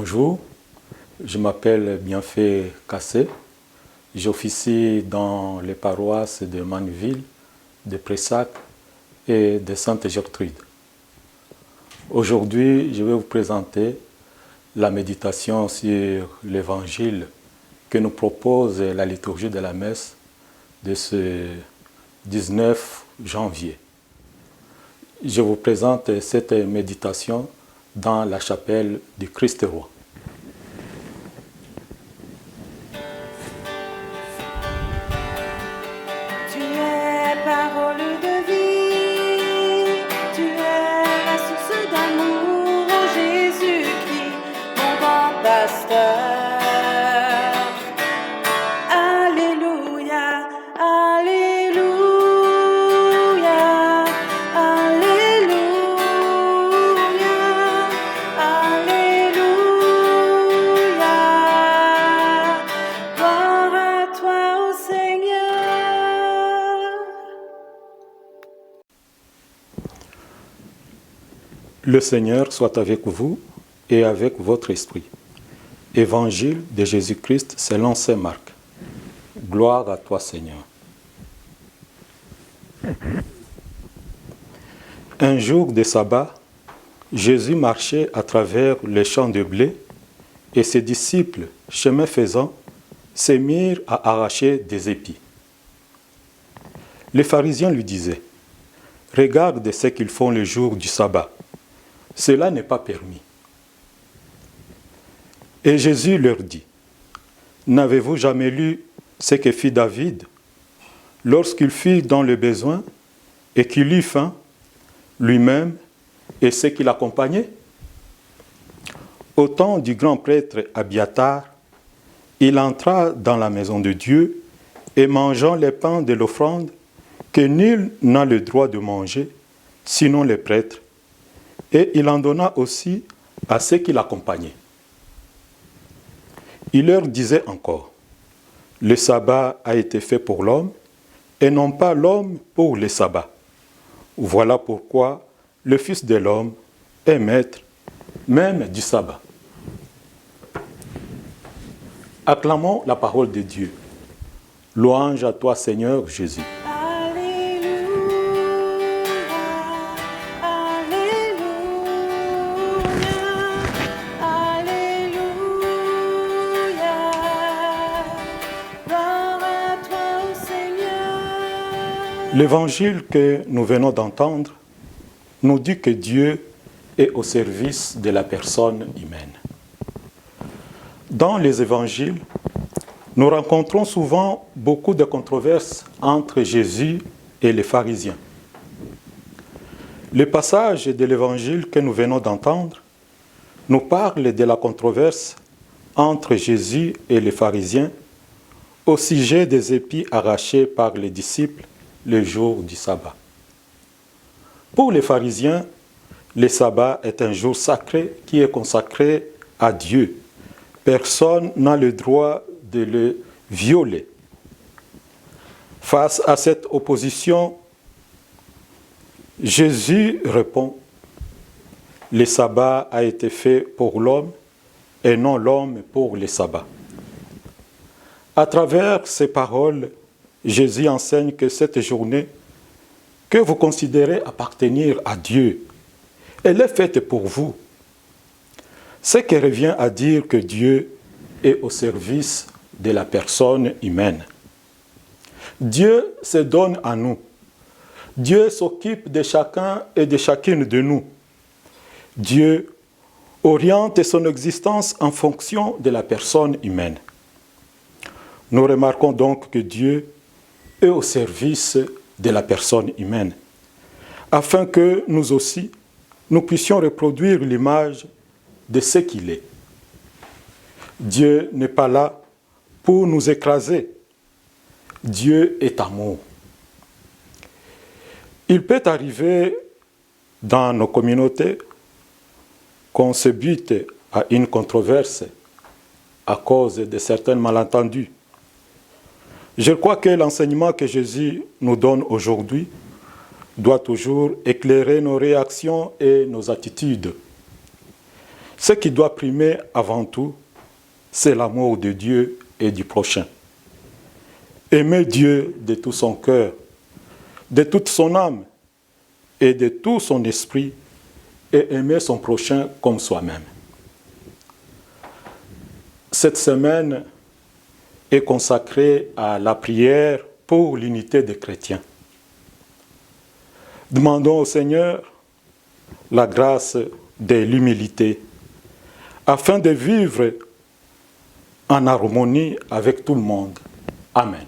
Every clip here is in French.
Bonjour, je m'appelle Bienfait Kassé. J'officie dans les paroisses de Manneville, de Pressac et de Sainte-Gertrude. Aujourd'hui, je vais vous présenter la méditation sur l'Évangile que nous propose la liturgie de la messe de ce 19 janvier. Je vous présente cette méditation dans la chapelle du Christ-Roi. Tu es parole de vie, tu es la source d'amour, ô Jésus-Christ, mon grand pasteur. Alléluia, Alléluia, Alléluia, Alléluia. Gloire à toi, ô Seigneur. Le Seigneur soit avec vous et avec votre esprit. Évangile de Jésus-Christ selon saint Marc. Gloire à toi, Seigneur. Un jour de sabbat, Jésus marchait à travers les champs de blé et ses disciples, chemin faisant, se mirent à arracher des épis. Les pharisiens lui disaient : « Regarde ce qu'ils font le jour du sabbat. Cela n'est pas permis. » Et Jésus leur dit : « N'avez-vous jamais lu ce que fit David lorsqu'il fut dans le besoin et qu'il eut faim, lui-même et ceux qui l'accompagnaient ? Au temps du grand prêtre Abiatar, il entra dans la maison de Dieu et mangeant les pains de l'offrande que nul n'a le droit de manger, sinon les prêtres, et il en donna aussi à ceux qui l'accompagnaient. Il leur disait encore : le sabbat a été fait pour l'homme, et non pas l'homme pour le sabbat. Voilà pourquoi le Fils de l'homme est maître même du sabbat. Acclamons la parole de Dieu. Louange à toi, Seigneur Jésus. Alléluia, Alléluia, Alléluia. Gloire à toi, ô Seigneur. L'évangile que nous venons d'entendre nous dit que Dieu est au service de la personne humaine. Dans les évangiles, nous rencontrons souvent beaucoup de controverses entre Jésus et les pharisiens. Le passage de l'évangile que nous venons d'entendre nous parle de la controverse entre Jésus et les pharisiens au sujet des épis arrachés par les disciples le jour du sabbat. Pour les pharisiens, le sabbat est un jour sacré qui est consacré à Dieu. Personne n'a le droit de le violer. Face à cette opposition, Jésus répond : le sabbat a été fait pour l'homme et non l'homme pour le sabbat. À travers ces paroles, Jésus enseigne que cette journée que vous considérez appartenir à Dieu, elle est faite pour vous. Ce qui revient à dire que Dieu est au service de la personne humaine. Dieu se donne à nous. Dieu s'occupe de chacun et de chacune de nous. Dieu oriente son existence en fonction de la personne humaine. Nous remarquons donc que Dieu est au service de la personne humaine, afin que nous aussi, nous puissions reproduire l'image de ce qu'il est. Dieu n'est pas là pour nous écraser. Dieu est amour. Il peut arriver dans nos communautés qu'on se bute à une controverse à cause de certains malentendus. Je crois que l'enseignement que Jésus nous donne aujourd'hui doit toujours éclairer nos réactions et nos attitudes. Ce qui doit primer avant tout, c'est l'amour de Dieu et du prochain. Aimer Dieu de tout son cœur, de toute son âme et de tout son esprit, et aimer son prochain comme soi-même. Cette semaine est consacrée à la prière pour l'unité des chrétiens. Demandons au Seigneur la grâce de l'humilité afin de vivre en harmonie avec tout le monde. Amen.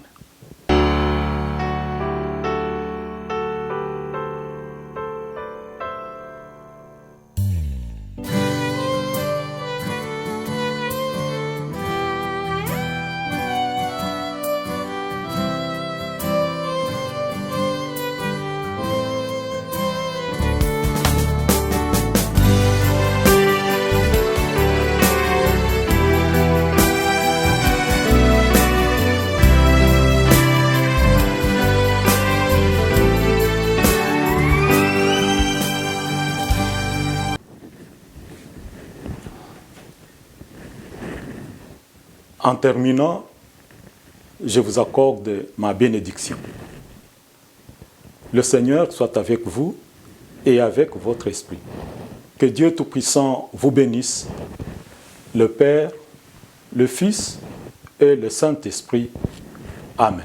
En terminant, je vous accorde ma bénédiction. Le Seigneur soit avec vous et avec votre esprit. Que Dieu Tout-Puissant vous bénisse, le Père, le Fils et le Saint-Esprit. Amen.